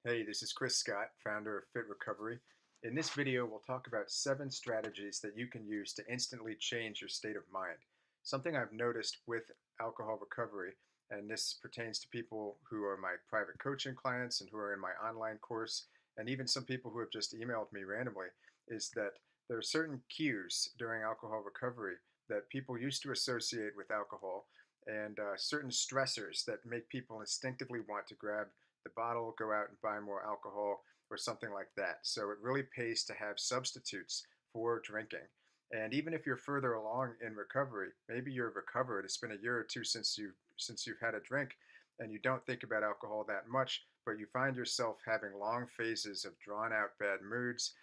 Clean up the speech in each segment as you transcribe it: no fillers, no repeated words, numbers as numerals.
Hey, this is Chris Scott, founder of Fit Recovery. In this video, we'll talk about 7 strategies that you can use to instantly change your state of mind. Something I've noticed with alcohol recovery, and this pertains to people who are my private coaching clients and who are in my online course, and even some people who have just emailed me randomly, is that there are certain cues during alcohol recovery that people used to associate with alcohol and certain stressors that make people instinctively want to grab the bottle, go out and buy more alcohol or something like that. So it really pays to have substitutes for drinking. And even if you're further along in recovery, maybe you're recovered, it's been a year or two since you've had a drink and you don't think about alcohol that much, but you find yourself having long phases of drawn out bad moods,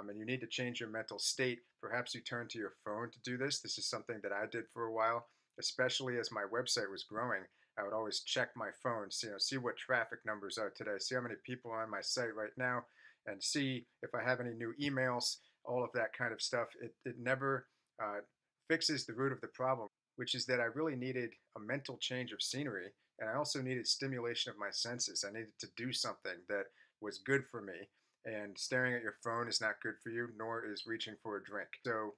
and you need to change your mental state. Perhaps you turn to your phone to do this. This is something that I did for a while, especially as my website was growing. I would always check my phone, see what traffic numbers are today, see how many people are on my site right now, and see if I have any new emails, all of that kind of stuff. It never uh, fixes the root of the problem, which is that I really needed a mental change of scenery, and I also needed stimulation of my senses. I needed to do something that was good for me, and staring at your phone is not good for you, nor is reaching for a drink. So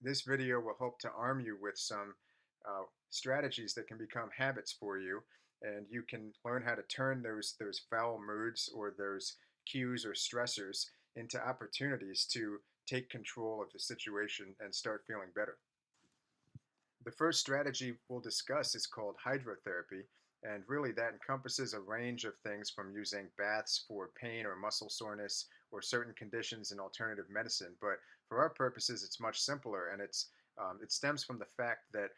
this video will help to arm you with some strategies that can become habits for you, and you can learn how to turn those foul moods or those cues or stressors into opportunities to take control of the situation and start feeling better. The first strategy we'll discuss is called hydrotherapy, and really that encompasses a range of things from using baths for pain or muscle soreness or certain conditions in alternative medicine. But for our purposes, it's much simpler, and it stems from the fact that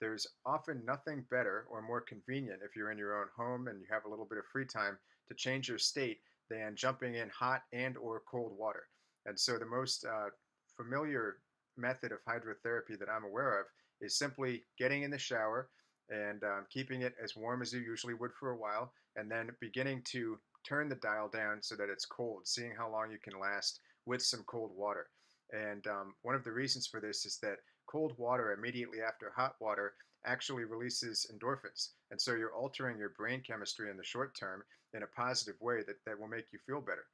there's often nothing better or more convenient if you're in your own home and you have a little bit of free time to change your state than jumping in hot and or cold water. And so the most familiar method of hydrotherapy that I'm aware of is simply getting in the shower and keeping it as warm as you usually would for a while, and then beginning to turn the dial down so that it's cold, seeing how long you can last with some cold water. And one of the reasons for this is that cold water immediately after hot water actually releases endorphins. And so you're altering your brain chemistry in the short term in a positive way that will make you feel better.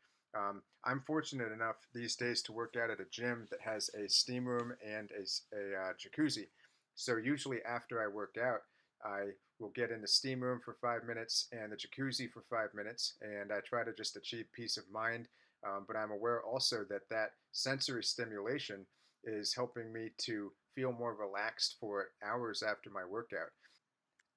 I'm fortunate enough these days to work out at a gym that has a steam room and a jacuzzi. So usually after I work out, I will get in the steam room for 5 minutes and the jacuzzi for 5 minutes, and I try to just achieve peace of mind. But I'm aware also that that sensory stimulation is helping me to feel more relaxed for hours after my workout.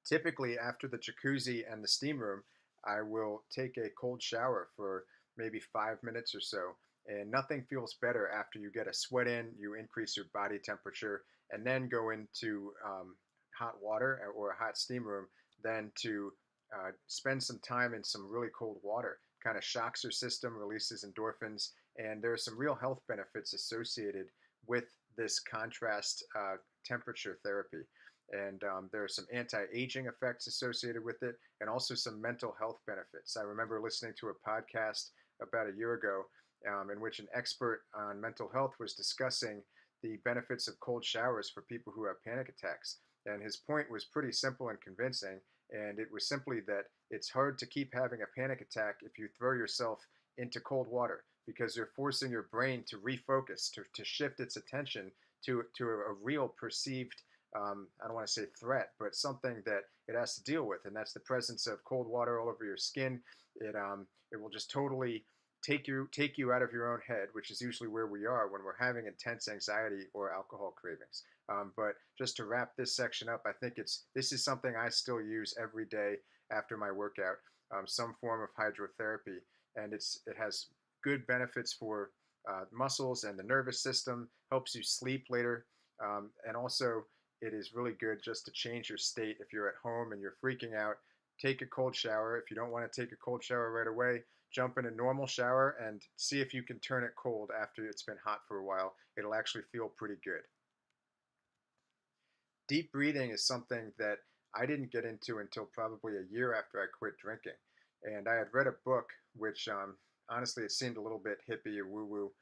Typically, after the jacuzzi and the steam room, I will take a cold shower for maybe 5 minutes or so. And nothing feels better after you get a sweat in, you increase your body temperature, and then go into hot water or a hot steam room than to spend some time in some really cold water. Kind of shocks your system, releases endorphins, and there are some real health benefits associated with this contrast temperature therapy. And there are some anti-aging effects associated with it, and also some mental health benefits. I remember listening to a podcast about a year ago in which an expert on mental health was discussing the benefits of cold showers for people who have panic attacks. And his point was pretty simple and convincing, and it was simply that it's hard to keep having a panic attack if you throw yourself into cold water, because you're forcing your brain to refocus, to shift its attention to a real perceived I don't want to say threat, but something that it has to deal with, and that's the presence of cold water all over your skin. It will just totally take you out of your own head, which is usually where we are when we're having intense anxiety or alcohol cravings. But just to wrap this section up, I think this is something I still use every day after my workout, some form of hydrotherapy, and it has good benefits for muscles and the nervous system, helps you sleep later, and also it is really good just to change your state. If you're at home and you're freaking out, take a cold shower. If you don't want to take a cold shower right away, jump in a normal shower and see if you can turn it cold after it's been hot for a while. It'll actually feel pretty good. Deep breathing is something that I didn't get into until probably a year after I quit drinking. And I had read a book, which honestly, it seemed a little bit hippie or woo woo,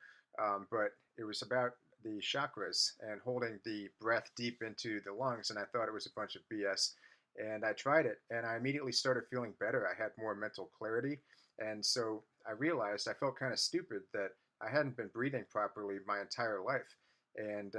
but it was about the chakras and holding the breath deep into the lungs. And I thought it was a bunch of BS. And I tried it, and I immediately started feeling better. I had more mental clarity. And so I realized I felt kind of stupid that I hadn't been breathing properly my entire life. And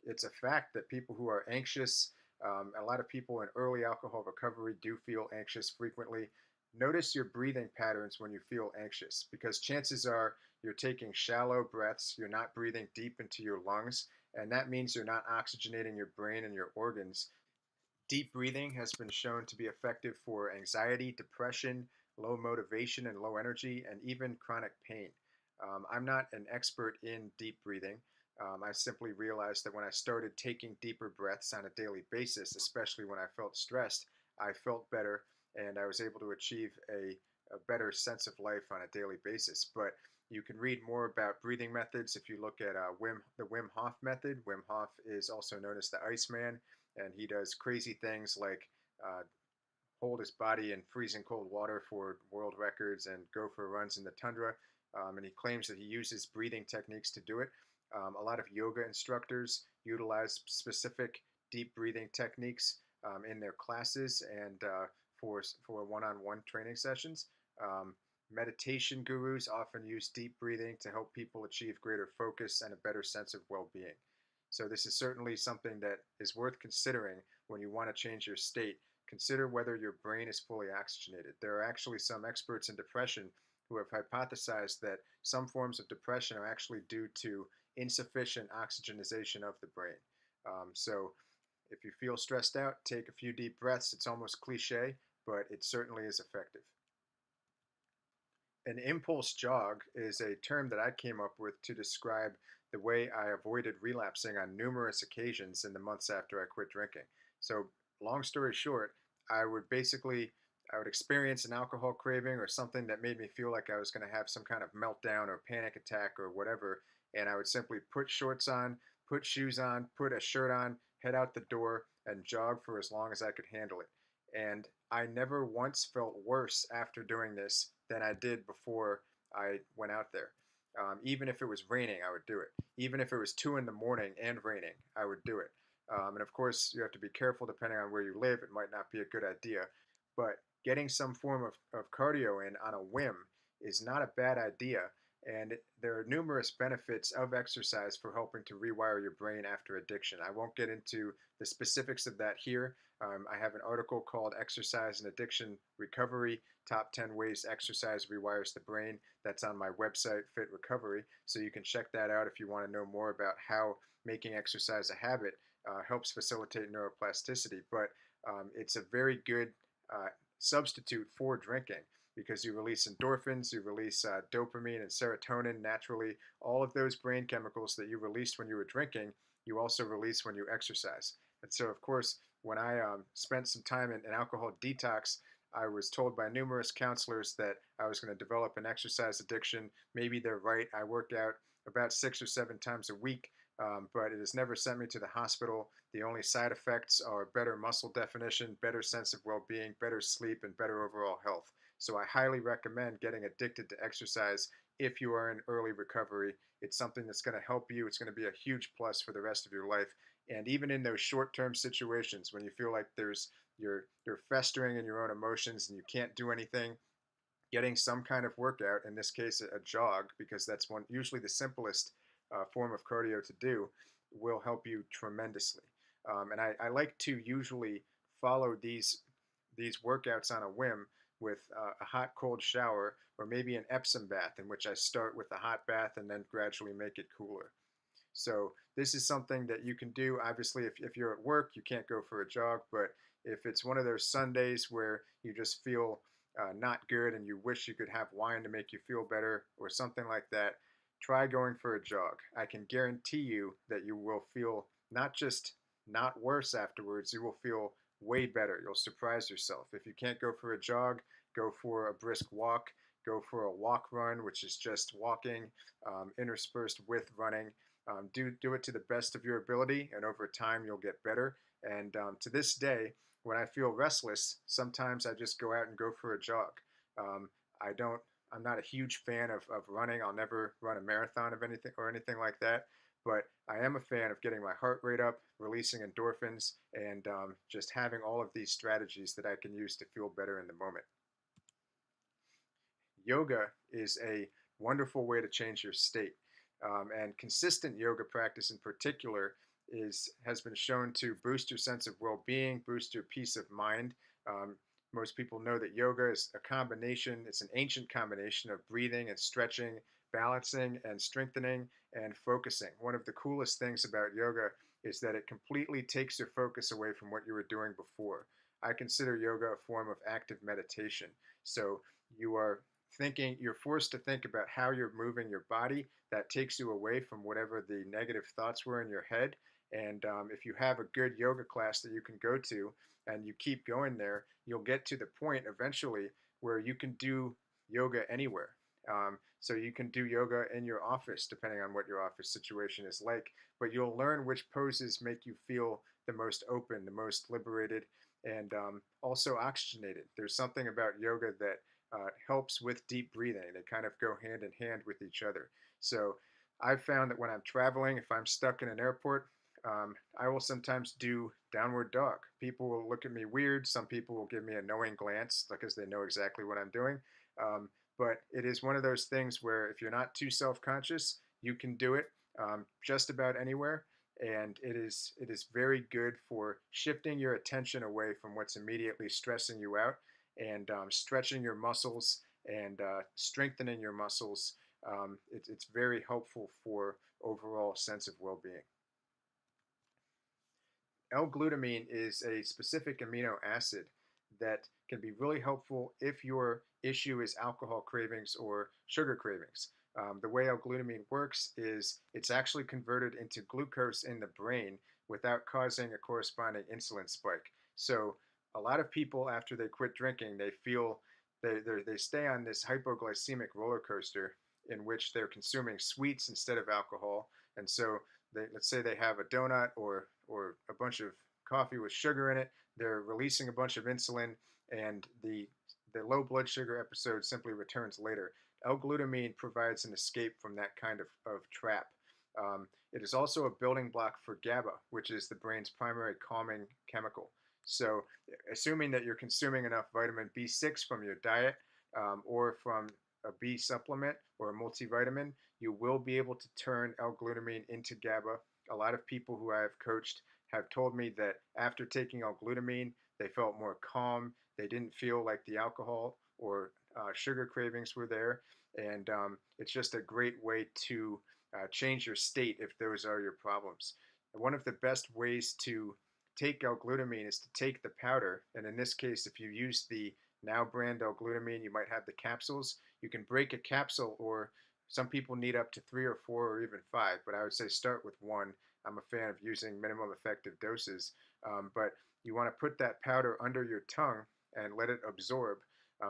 it's a fact that people who are anxious, a lot of people in early alcohol recovery do feel anxious frequently. Notice your breathing patterns when you feel anxious, because chances are you're taking shallow breaths, you're not breathing deep into your lungs, and that means you're not oxygenating your brain and your organs. Deep breathing has been shown to be effective for anxiety, depression, low motivation and low energy, and even chronic pain. I'm not an expert in deep breathing. I simply realized that when I started taking deeper breaths on a daily basis, especially when I felt stressed, I felt better and I was able to achieve a better sense of life on a daily basis. But you can read more about breathing methods if you look at the Wim Hof method. Wim Hof is also known as the Iceman, and he does crazy things like uh, hold his body in freezing cold water for world records and go for runs in the tundra. And he claims that he uses breathing techniques to do it. A lot of yoga instructors utilize specific deep breathing techniques in their classes and for one-on-one training sessions. Um, Meditation gurus often use deep breathing to help people achieve greater focus and a better sense of well-being. So this is certainly something that is worth considering when you want to change your state. Consider whether your brain is fully oxygenated. There are actually some experts in depression who have hypothesized that some forms of depression are actually due to insufficient oxygenization of the brain. So if you feel stressed out, take a few deep breaths. It's almost cliche, but it certainly is effective. An impulse jog is a term that I came up with to describe the way I avoided relapsing on numerous occasions in the months after I quit drinking. So, long story short, I would experience an alcohol craving or something that made me feel like I was going to have some kind of meltdown or panic attack or whatever, and I would simply put shorts on, put shoes on, put a shirt on, head out the door, and jog for as long as I could handle it. And I never once felt worse after doing this than I did before I went out there. Even if it was raining, I would do it. Even if it was 2 in the morning and raining, I would do it. And of course, you have to be careful depending on where you live. It might not be a good idea. But getting some form of cardio in on a whim is not a bad idea. And there are numerous benefits of exercise for helping to rewire your brain after addiction. I won't get into the specifics of that here. I have an article called Exercise and Addiction Recovery Top 10 Ways Exercise Rewires the Brain. That's on my website, Fit Recovery. So you can check that out if you want to know more about how making exercise a habit helps facilitate neuroplasticity. But it's a very good uh, substitute for drinking because you release endorphins, you release dopamine and serotonin naturally. All of those brain chemicals that you released when you were drinking, you also release when you exercise. And so, of course, when I spent some time in alcohol detox, I was told by numerous counselors that I was going to develop an exercise addiction. Maybe they're right. I work out about 6 or 7 times a week, but it has never sent me to the hospital. The only side effects are better muscle definition, better sense of well being, better sleep, and better overall health. So I highly recommend getting addicted to exercise if you are in early recovery. It's something that's going to help you. It's going to be a huge plus for the rest of your life. And even in those short-term situations when you feel like you're festering in your own emotions and you can't do anything, getting some kind of workout, in this case a jog, because that's one usually the simplest form of cardio to do, will help you tremendously. And I like to usually follow these workouts on a whim with a hot cold shower or maybe an Epsom bath in which I start with a hot bath and then gradually make it cooler. So this is something that you can do. Obviously, if you're at work, you can't go for a jog, but if it's one of those Sundays where you just feel not good and you wish you could have wine to make you feel better or something like that, try going for a jog. I can guarantee you that you will feel not just not worse afterwards, you will feel way better. You'll surprise yourself. If you can't go for a jog, go for a brisk walk. Go for a walk run, which is just walking interspersed with running. Do it to the best of your ability, and over time you'll get better. And to this day, when I feel restless, sometimes I just go out and go for a jog. Um, I don't. I'm not a huge fan of running. I'll never run a marathon of anything or anything like that. But I am a fan of getting my heart rate up, releasing endorphins, and just having all of these strategies that I can use to feel better in the moment. Yoga is a wonderful way to change your state. And consistent yoga practice in particular has been shown to boost your sense of well-being, boost your peace of mind. Um, Most people know that yoga is a combination, it's an ancient combination of breathing and stretching, balancing and strengthening and focusing. One of the coolest things about yoga is that it completely takes your focus away from what you were doing before. I consider yoga a form of active meditation. So you are you're forced to think about how you're moving your body. That takes you away from whatever the negative thoughts were in your head. And if you have a good yoga class that you can go to and you keep going there, you'll get to the point eventually where you can do yoga anywhere. So you can do yoga in your office, depending on what your office situation is like. But you'll learn which poses make you feel the most open, the most liberated, and also oxygenated. There's something about yoga that helps with deep breathing. They kind of go hand in hand with each other. So I've found that when I'm traveling, if I'm stuck in an airport, I will sometimes do downward dog. People will look at me weird. Some people will give me a knowing glance because they know exactly what I'm doing. Um, but it is one of those things where if you're not too self-conscious, you can do it just about anywhere. And it is very good for shifting your attention away from what's immediately stressing you out and stretching your muscles and strengthening your muscles. It's very helpful for overall sense of well-being. L-glutamine is a specific amino acid that can be really helpful if your issue is alcohol cravings or sugar cravings. The way L-glutamine works is it's actually converted into glucose in the brain without causing a corresponding insulin spike. So a lot of people, after they quit drinking, they feel they stay on this hypoglycemic roller coaster in which they're consuming sweets instead of alcohol. And so let's say they have a donut or a bunch of coffee with sugar in it. They're releasing a bunch of insulin, and the low blood sugar episode simply returns later. L-glutamine provides an escape from that kind of trap. It is also a building block for GABA, which is the brain's primary calming chemical. So, assuming that you're consuming enough vitamin B6 from your diet or from a B supplement or a multivitamin, you will be able to turn L-glutamine into GABA. A lot of people who I have coached have told me that after taking L-glutamine, they felt more calm. They didn't feel like the alcohol or sugar cravings were there. And it's just a great way to change your state if those are your problems. And one of the best ways to take L-glutamine is to take the powder. And in this case, if you use the Now brand L-glutamine, you might have the capsules. You can break a capsule, or some people need up to 3 or 4 or even 5, but I would say start with 1. I'm a fan of using minimum effective doses. But you want to put that powder under your tongue and let it absorb.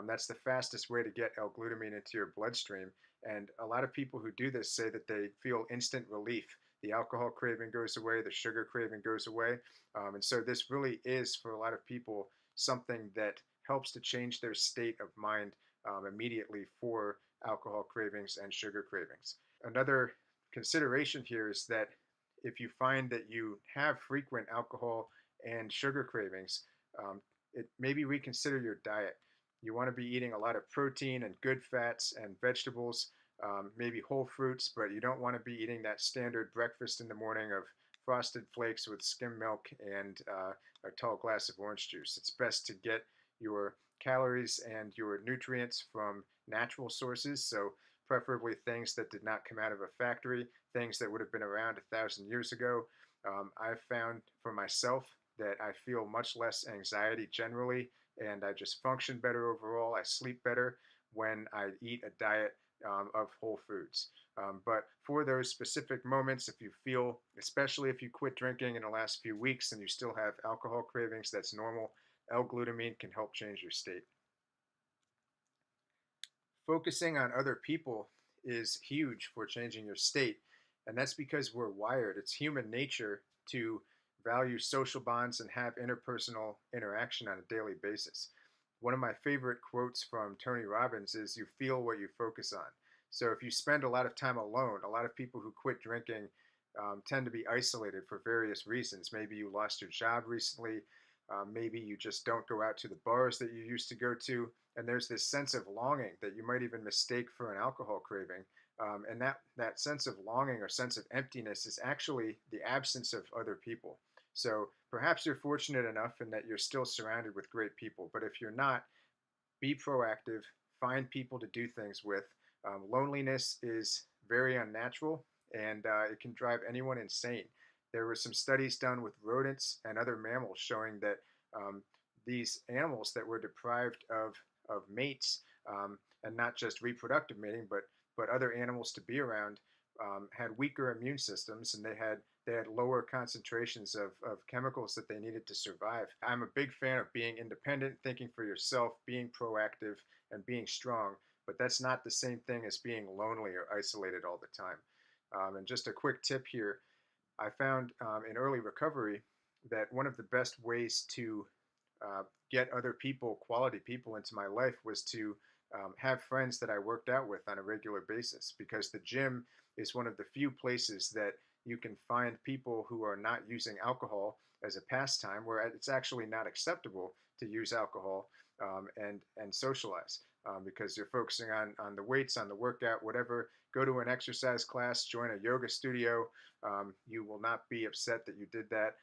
That's the fastest way to get L-glutamine into your bloodstream. And a lot of people who do this say that they feel instant relief. The alcohol craving goes away, the sugar craving goes away. And so this really is, for a lot of people, something that helps to change their state of mind immediately for alcohol cravings and sugar cravings. Another consideration here is that if you find that you have frequent alcohol and sugar cravings, maybe reconsider your diet. You want to be eating a lot of protein and good fats and vegetables, maybe whole fruits, but you don't want to be eating that standard breakfast in the morning of frosted flakes with skim milk and a tall glass of orange juice. It's best to get your calories and your nutrients from natural sources, so preferably things that did not come out of a factory, things that would have been around 1,000 years ago. I've found for myself that I feel much less anxiety generally, and I just function better overall. I sleep better when I eat a diet of whole foods. But for those specific moments, if you feel, especially if you quit drinking in the last few weeks and you still have alcohol cravings, that's normal. L-glutamine can help change your state. Focusing on other people is huge for changing your state, and that's because we're wired. It's human nature to value social bonds and have interpersonal interaction on a daily basis. One of my favorite quotes from Tony Robbins is, "You feel what you focus on." So if you spend a lot of time alone, a lot of people who quit drinking tend to be isolated for various reasons. Maybe you lost your job recently. Maybe you just don't go out to the bars that you used to go to. and there's this sense of longing that you might even mistake for an alcohol craving. And that sense of longing or sense of emptiness is actually the absence of other people. So perhaps you're fortunate enough in that you're still surrounded with great people, but if you're not, be proactive, find people to do things with. Loneliness is very unnatural, and it can drive anyone insane. There were some studies done with rodents and other mammals showing that um, these animals that were deprived of mates, and not just reproductive mating, but other animals to be around, had weaker immune systems, and they had lower concentrations of chemicals that they needed to survive. I'm a big fan of being independent, thinking for yourself, being proactive, and being strong, but that's not the same thing as being lonely or isolated all the time. And just a quick tip here, I found in early recovery that one of the best ways to get other people, quality people, into my life was to have friends that I worked out with on a regular basis, because the gym is one of the few places that you can find people who are not using alcohol as a pastime, where it's actually not acceptable to use alcohol and socialize, because you're focusing on the weights, on the workout, whatever. Go to an exercise class, join a yoga studio. You will not be upset that you did that.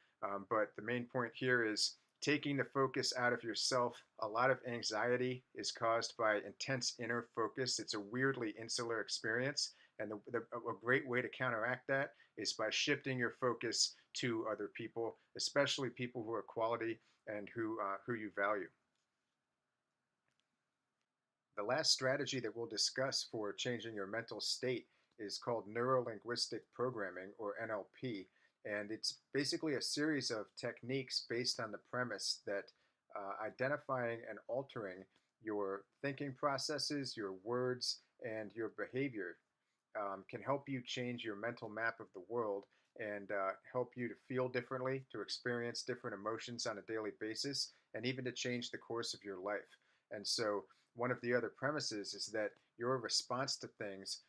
But the main point here is taking the focus out of yourself. A lot of anxiety is caused by intense inner focus. It's a weirdly insular experience. And a great way to counteract that is by shifting your focus to other people, especially people who are quality and who you value. The last strategy that we'll discuss for changing your mental state is called Neuro-Linguistic Programming, or NLP. And it's basically a series of techniques based on the premise that identifying and altering your thinking processes, your words, and your behavior can help you change your mental map of the world, and help you to feel differently, to experience different emotions on a daily basis, and even to change the course of your life. And so, one of the other premises is that your response to things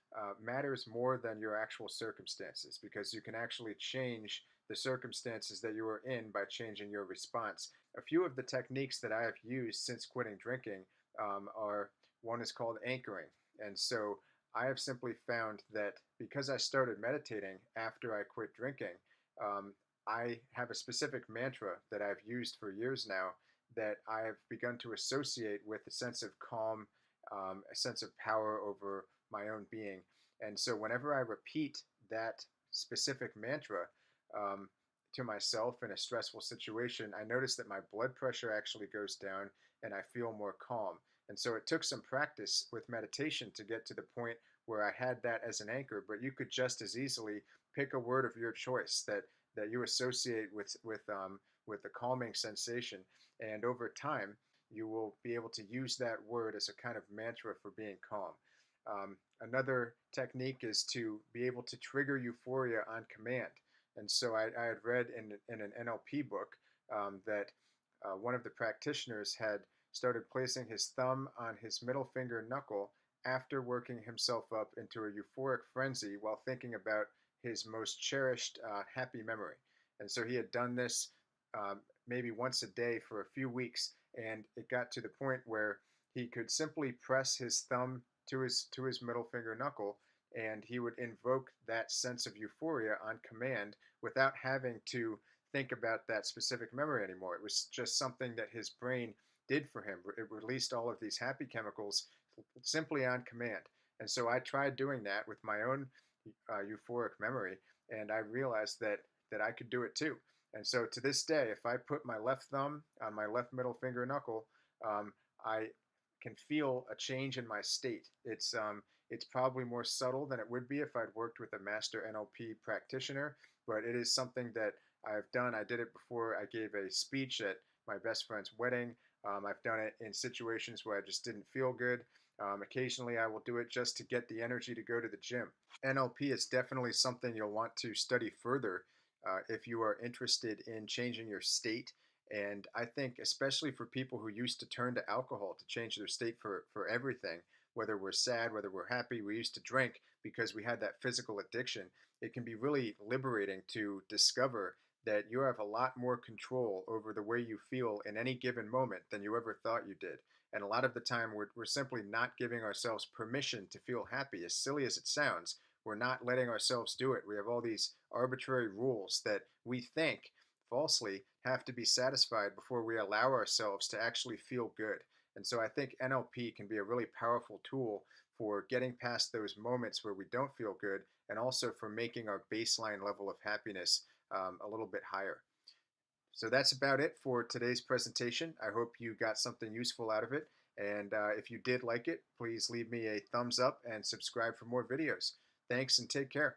matters more than your actual circumstances, because you can actually change the circumstances that you are in by changing your response. A few of the techniques that I have used since quitting drinking are, one is called anchoring. And so I have simply found that because I started meditating after I quit drinking, um, I have a specific mantra that I've used for years now that I have begun to associate with a sense of calm, a sense of power over my own being. And so whenever I repeat that specific mantra um, to myself in a stressful situation, I notice that my blood pressure actually goes down and I feel more calm. And so it took some practice with meditation to get to the point where I had that as an anchor, but you could just as easily pick a word of your choice that you associate with the calming sensation, and over time you will be able to use that word as a kind of mantra for being calm. Another technique is to be able to trigger euphoria on command. And so I had read in an NLP book that one of the practitioners had started placing his thumb on his middle finger knuckle after working himself up into a euphoric frenzy while thinking about his most cherished happy memory. And so he had done this maybe once a day for a few weeks, and it got to the point where he could simply press his thumb to his middle finger knuckle, and he would invoke that sense of euphoria on command without having to think about that specific memory anymore. It was just something that his brain did for him. It released all of these happy chemicals simply on command. And so I tried doing that with my own euphoric memory, and I realized that I could do it too. And so to this day, if I put my left thumb on my left middle finger knuckle, I can feel a change in my state. It's probably more subtle than it would be if I'd worked with a master NLP practitioner, but it is something that I've done. I did it before I gave a speech at my best friend's wedding. I've done it in situations where I just didn't feel good. Occasionally, I will do it just to get the energy to go to the gym. NLP is definitely something you'll want to study further if you are interested in changing your state. And I think, especially for people who used to turn to alcohol to change their state for everything, whether we're sad, whether we're happy, we used to drink because we had that physical addiction. It can be really liberating to discover that you have a lot more control over the way you feel in any given moment than you ever thought you did. And a lot of the time, we're simply not giving ourselves permission to feel happy. As silly as it sounds, we're not letting ourselves do it. We have all these arbitrary rules that we think falsely have to be satisfied before we allow ourselves to actually feel good. And so I think NLP can be a really powerful tool for getting past those moments where we don't feel good, and also for making our baseline level of happiness a little bit higher. So that's about it for today's presentation. I hope you got something useful out of it. And if you did like it, please leave me a thumbs up and subscribe for more videos. Thanks and take care.